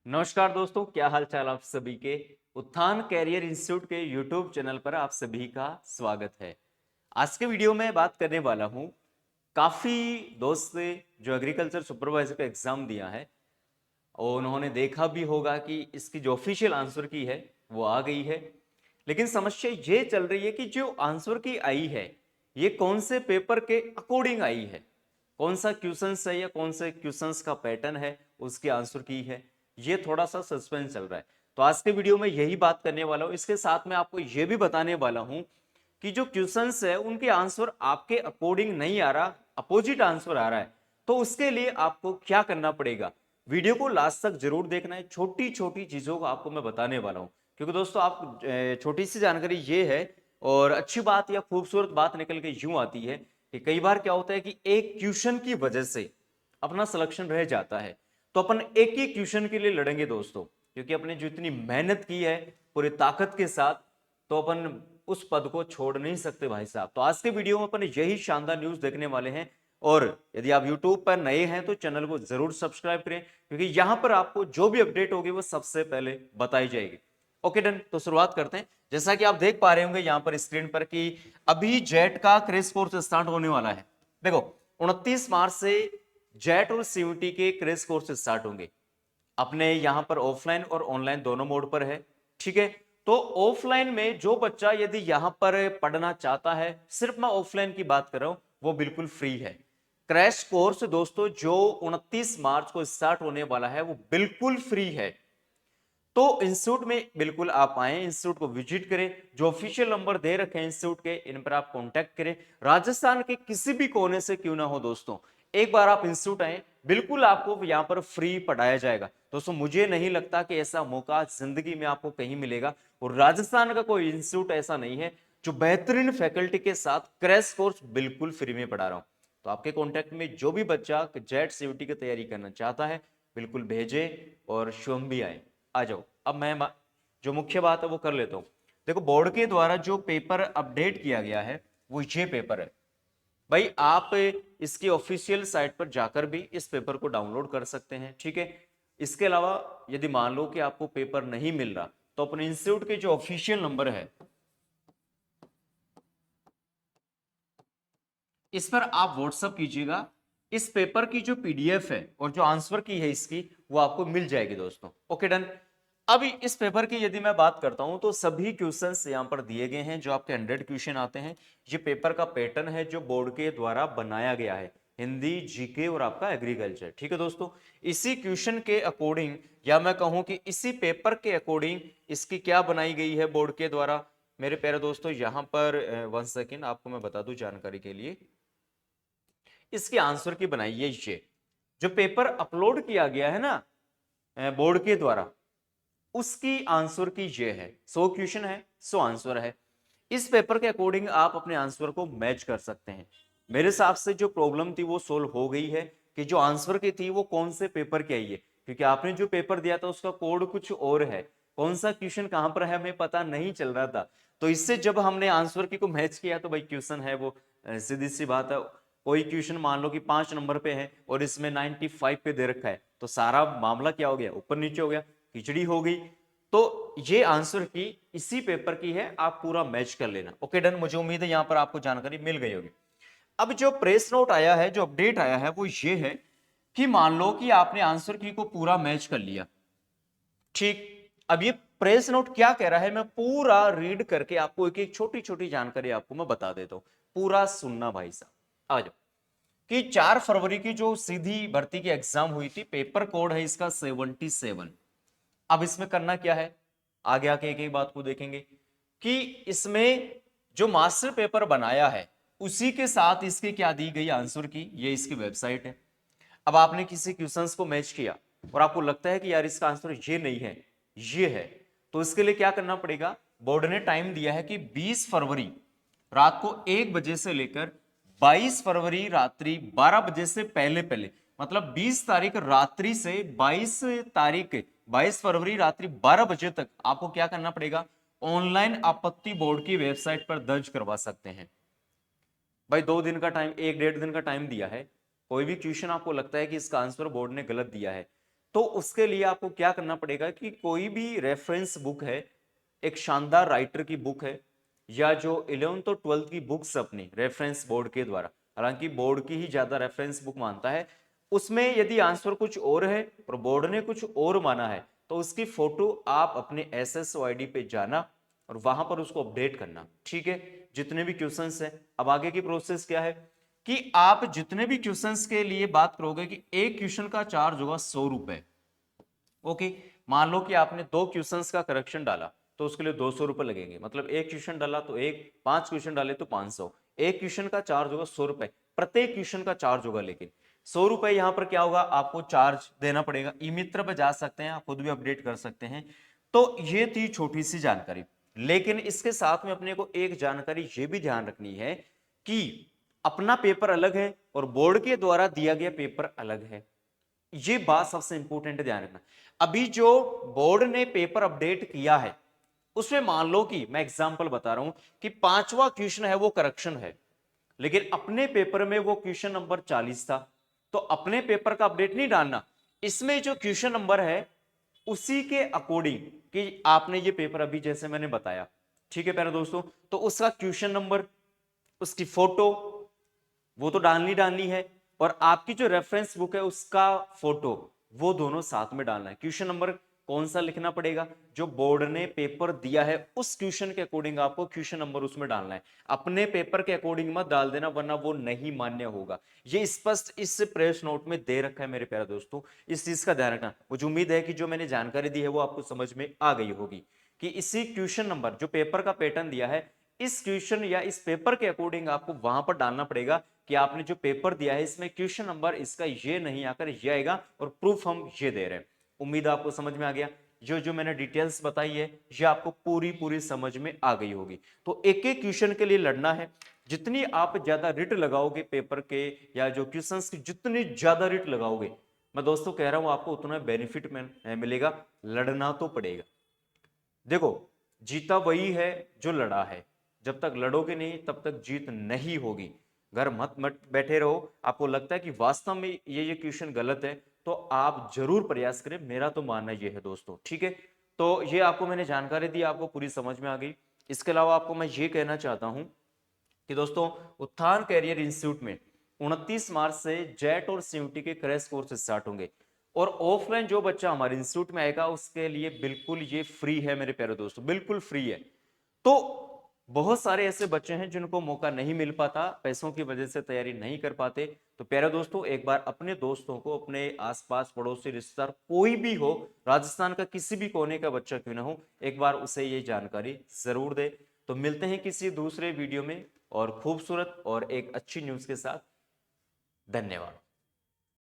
नमस्कार दोस्तों, क्या हाल चाल आप सभी के। उत्थान कैरियर इंस्टीट्यूट के यूट्यूब चैनल पर आप सभी का स्वागत है। आज के वीडियो में बात करने वाला हूं, काफी दोस्त से जो एग्रीकल्चर सुपरवाइजर का एग्जाम दिया है और उन्होंने देखा भी होगा कि इसकी जो ऑफिशियल आंसर की है वो आ गई है। लेकिन समस्या ये चल रही है कि जो आंसर की आई है ये कौन से पेपर के अकॉर्डिंग आई है, कौन सा क्वेश्चंस है या कौन से क्वेश्चंस का पैटर्न है उसकी आंसर की है, ये थोड़ा सा सस्पेंस चल रहा है। तो आज के वीडियो में यही बात करने वाला हूं। इसके साथ में आपको यह भी बताने वाला हूं कि जो क्वेश्चंस है उनके आंसर आपके अकॉर्डिंग नहीं आ रहा, अपोजिट आंसर आ रहा है, तो उसके लिए आपको क्या करना पड़ेगा। वीडियो को लास्ट तक जरूर देखना है, छोटी छोटी चीजों को आपको मैं बताने वाला हूं। क्योंकि दोस्तों आप छोटी सी जानकारी ये है और अच्छी बात या खूबसूरत बात निकल के यूं आती है कि कई बार क्या होता है कि एक क्वेश्चन की वजह से अपना सिलेक्शन रह जाता है। तो अपन एक ही क्वेश्चन के लिए लड़ेंगे दोस्तों, क्योंकि अपने जो इतनी मेहनत की है पूरी ताकत के साथ, तो अपन उस पद को छोड़ नहीं सकते भाई साहब। तो आज के वीडियो में अपन यही शानदार न्यूज देखने वाले हैं। और यदि आप YouTube पर नए हैं तो चैनल को जरूर सब्सक्राइब करें, क्योंकि यहां पर आपको जो भी अपडेट होगी वो सबसे पहले बताई जाएगी। ओके डन, तो शुरुआत करते हैं। जैसा कि आप देख पा रहे होंगे यहां पर स्क्रीन पर कि अभी जेट का क्रैश कोर्स स्टार्ट होने वाला है। देखो, 29 मार्च से जेट और सीयूटी के क्रैश कोर्स स्टार्ट होंगे। अपने यहां पर ऑफलाइन और ऑनलाइन दोनों मोड पर है, ठीक है। तो ऑफलाइन में जो बच्चा यदि यहां पर पढ़ना चाहता है, सिर्फ मैं ऑफलाइन की बात कर रहा हूं, वो बिल्कुल फ्री है। क्रैश कोर्स दोस्तों जो 29 मार्च को स्टार्ट होने वाला है वो बिल्कुल फ्री है। तो इंस्टीट्यूट में बिल्कुल आप आए, इंस्टीट्यूट को विजिट करें। जो ऑफिशियल नंबर दे रखे हैं इंस्टीट्यूट के, इन पर आप कांटेक्ट करें। राजस्थान के किसी भी कोने से क्यों ना हो दोस्तों, एक बार आप इंस्टीट्यूट आए, बिल्कुल आपको यहां पर फ्री पढ़ाया जाएगा। दोस्तों मुझे नहीं लगता कि ऐसा मौका जिंदगी में आपको कहीं मिलेगा, और राजस्थान का कोई इंस्टीट्यूट ऐसा नहीं है जो बेहतरीन फैकल्टी के साथ क्रैश कोर्स बिल्कुल फ्री में पढ़ा रहा हूं। तो आपके कॉन्टेक्ट में जो भी बच्चा जेट सीयूटी की तैयारी करना चाहता है, बिल्कुल भेजे और स्वयं भी आए। आ जाओ, अब मैं जो मुख्य बात है वो कर लेता हूं। देखो, बोर्ड के द्वारा जो पेपर अपडेट किया गया है वो ये पेपर है। भाई आप इसकी ऑफिशियल साइट पर जाकर भी इस पेपर को डाउनलोड कर सकते हैं, ठीक है। इसके अलावा यदि मान लो कि आपको पेपर नहीं मिल रहा, तो अपने इंस्टीट्यूट के जो ऑफिशियल नंबर है इस पर आप व्हाट्सअप कीजिएगा। इस पेपर की जो पीडीएफ है और जो आंसर की है इसकी, वो आपको मिल जाएगी दोस्तों। Okay done. अभी इस पेपर की यदि मैं बात करता हूं तो सभी क्वेश्चंस यहां पर दिए गए हैं, जो आपके 100 क्वेश्चन आते हैं। ये पेपर का पैटर्न है जो बोर्ड के द्वारा बनाया गया है, हिंदी, जीके और आपका एग्रीकल्चर, ठीक है दोस्तों। इसी क्वेश्चन के अकॉर्डिंग, या मैं कहूं कि इसी पेपर के अकॉर्डिंग इसकी क्या बनाई गई है बोर्ड के द्वारा। मेरे प्यारे दोस्तों यहां पर 1 सेकेंड आपको मैं बता दूं जानकारी के लिए, इसके आंसर की बनाई है ये जो पेपर अपलोड किया गया है ना बोर्ड के द्वारा, उसकी आंसर की ये है। 100 क्वेश्चन है, 100 आंसर है। इस पेपर के अकॉर्डिंग आप अपने आंसर को मैच कर सकते हैं। मेरे हिसाब से जो प्रॉब्लम थी वो सोल्व हो गई है कि जो आंसर की थी वो कौन से पेपर की आई है, क्योंकि आपने जो पेपर दिया था उसका कोड कुछ और है, कौन सा क्वेश्चन कहां पर है हमें पता नहीं चल रहा था। तो इससे जब हमने आंसर की को मैच किया तो भाई क्वेश्चन है वो सीधी सी बात है। कोई क्वेश्चन मान लो कि 5 नंबर पे है और इसमें 95 पे दे रखा है, तो सारा मामला क्या हो गया, ऊपर नीचे हो गया, खिचड़ी हो गई। तो ये आंसर की इसी पेपर की है, आप पूरा मैच कर लेना। ओके डन, मुझे उम्मीद है यहां पर आपको जानकारी मिल गई होगी। अब जो प्रेस नोट आया है, जो अपडेट आया है वो ये है कि मान लो कि आपने आंसर की को पूरा मैच कर लिया, ठीक। अब ये प्रेस नोट क्या कह रहा है मैं पूरा रीड करके आपको एक एक छोटी छोटी जानकारी आपको मैं बता देता हूं, पूरा सुनना भाई साहब। आ जाओ कि 4 फरवरी की जो सीधी भर्ती की एग्जाम हुई थी, पेपर कोड है इसका 77। अब इसमें करना क्या है, आगे आके एक एक बात को देखेंगे कि इसमें जो मास्टर पेपर बनाया है उसी के साथ इसकी क्या दी गई आंसर की, ये इसकी वेबसाइट है। अब आपने किसी क्वेश्चंस को मैच किया और आपको लगता है कि यार इसका आंसर ये नहीं है, ये है, तो इसके लिए क्या करना पड़ेगा। बोर्ड ने टाइम दिया है कि 20 फरवरी रात को 1 बजे से लेकर 22 फरवरी रात्रि 12 बजे से पहले पहले, मतलब 20 तारीख रात्रि से 22 तारीख 22 फरवरी रात्रि 12 बजे तक आपको क्या करना पड़ेगा, ऑनलाइन आपत्ति बोर्ड की वेबसाइट पर दर्ज करवा सकते हैं। भाई 2 दिन का टाइम, 1 डेढ़ दिन का टाइम दिया है। कोई भी क्वेश्चन आपको लगता है कि इसका आंसर बोर्ड ने गलत दिया है, तो उसके लिए आपको क्या करना पड़ेगा कि कोई भी रेफरेंस बुक है, एक शानदार राइटर की बुक है, या जो 11th और 12th की बुक्स अपनी रेफरेंस बोर्ड के द्वारा, हालांकि बोर्ड की ही ज्यादा रेफरेंस बुक मानता है, उसमें यदि आंसर कुछ और है और बोर्ड ने कुछ और माना है तो उसकी फोटो आप अपने SSOID पे जाना और वहां पर उसको अपडेट करना। ठीक है, जितने भी क्वेश्चंस हैं, अब आगे की प्रोसेस क्या है कि आप जितने भी क्वेश्चंस के लिए बात करोगे कि एक क्वेश्चन का चार्ज होगा 100 रुपए। ओके, मान लो कि आपने 2 क्वेश्चंस का करेक्शन डाला तो उसके लिए 200 रुपए लगेंगे, मतलब एक क्वेश्चन डाला तो एक, 5 क्वेश्चन डाले तो 500, एक क्वेश्चन का चार्ज होगा 100 रुपए, प्रत्येक क्वेश्चन का चार्ज होगा। लेकिन 100 रुपए यहां पर क्या होगा, आपको चार्ज देना पड़ेगा। ई मित्र पे जा सकते हैं, आप खुद भी अपडेट कर सकते हैं। तो ये थी छोटी सी जानकारी, लेकिन इसके साथ में अपने को एक जानकारी ये भी ध्यान रखनी है कि अपना पेपर अलग है और बोर्ड के द्वारा दिया गया पेपर अलग है। ये बात सबसे इंपॉर्टेंट ध्यान रखना। अभी जो बोर्ड ने पेपर अपडेट किया है उसमें मान लो कि मैं एग्जांपल बता रहा हूं कि 5वां क्वेश्चन है वो करेक्शन है, लेकिन अपने पेपर में वो क्वेश्चन नंबर 40 था, तो अपने पेपर का अपडेट नहीं डालना। इसमें जो क्वेश्चन नंबर है उसी के अकॉर्डिंग कि आपने ये पेपर अभी जैसे मैंने बताया, ठीक है प्यारे दोस्तों, तो उसका क्वेश्चन नंबर, उसकी फोटो वो तो डालनी डालनी है, और आपकी जो रेफरेंस बुक है उसका फोटो वो दोनों साथ में डालना है। क्वेश्चन नंबर कौन सा लिखना पड़ेगा, जो बोर्ड ने पेपर दिया है उस क्वेश्चन के अकॉर्डिंग आपको क्वेश्चन नंबर उसमें डालना है। अपने पेपर के अकॉर्डिंग मत डाल देना, वरना वो नहीं मान्य होगा। ये स्पष्ट इस प्रेस नोट में दे रखा है मेरे प्यारे दोस्तों, इस चीज का ध्यान रखना। मुझे उम्मीद है कि जो मैंने जानकारी दी है वो आपको समझ में आ गई होगी कि इसी क्वेश्चन नंबर जो पेपर का पैटर्न दिया है, इस क्वेश्चन या इस पेपर के अकॉर्डिंग आपको वहां पर डालना पड़ेगा कि आपने जो पेपर दिया है इसमें क्वेश्चन नंबर इसका ये नहीं आकर ये आएगा, और प्रूफ हम ये दे रहे हैं। उम्मीद आपको समझ में आ गया। जो जो मैंने डिटेल्स बताई है ये आपको पूरी पूरी समझ में आ गई होगी। तो एक एक क्वेश्चन के लिए लड़ना है। जितनी आप ज्यादा रिट लगाओगे पेपर के या जो क्वेश्चंस की जितनी ज्यादा रिट लगाओगे, मैं दोस्तों कह रहा हूं आपको उतना बेनिफिट मिलेगा। लड़ना तो पड़ेगा। देखो, जीता वही है जो लड़ा है। जब तक लड़ोगे नहीं तब तक जीत नहीं होगी। घर मत मत बैठे रहो। आपको लगता है कि वास्तव में ये क्वेश्चन गलत है तो आप जरूर प्रयास करें, मेरा तो मानना ये है दोस्तों। ठीक है, तो ये आपको मैंने जानकारी दी, आपको पूरी समझ में आ गई। इसके अलावा आपको मैं ये कहना चाहता हूं कि दोस्तों उत्थान कैरियर इंस्टीट्यूट में 29 मार्च से जेट और सीयूटी के क्रैश कोर्स स्टार्ट होंगे, और ऑफलाइन जो बच्चा हमारे इंस्टीट्यूट में आएगा उसके लिए बिल्कुल ये फ्री है मेरे प्यारे दोस्तों, बिल्कुल फ्री है। तो बहुत सारे ऐसे बच्चे हैं जिनको मौका नहीं मिल पाता, पैसों की वजह से तैयारी नहीं कर पाते। तो प्यारे दोस्तों, एक बार अपने दोस्तों को, अपने आसपास पड़ोसी रिश्तेदार कोई भी हो, राजस्थान का किसी भी कोने का बच्चा क्यों ना हो, एक बार उसे ये जानकारी जरूर दे। तो मिलते हैं किसी दूसरे वीडियो में और खूबसूरत और एक अच्छी न्यूज के साथ। धन्यवाद।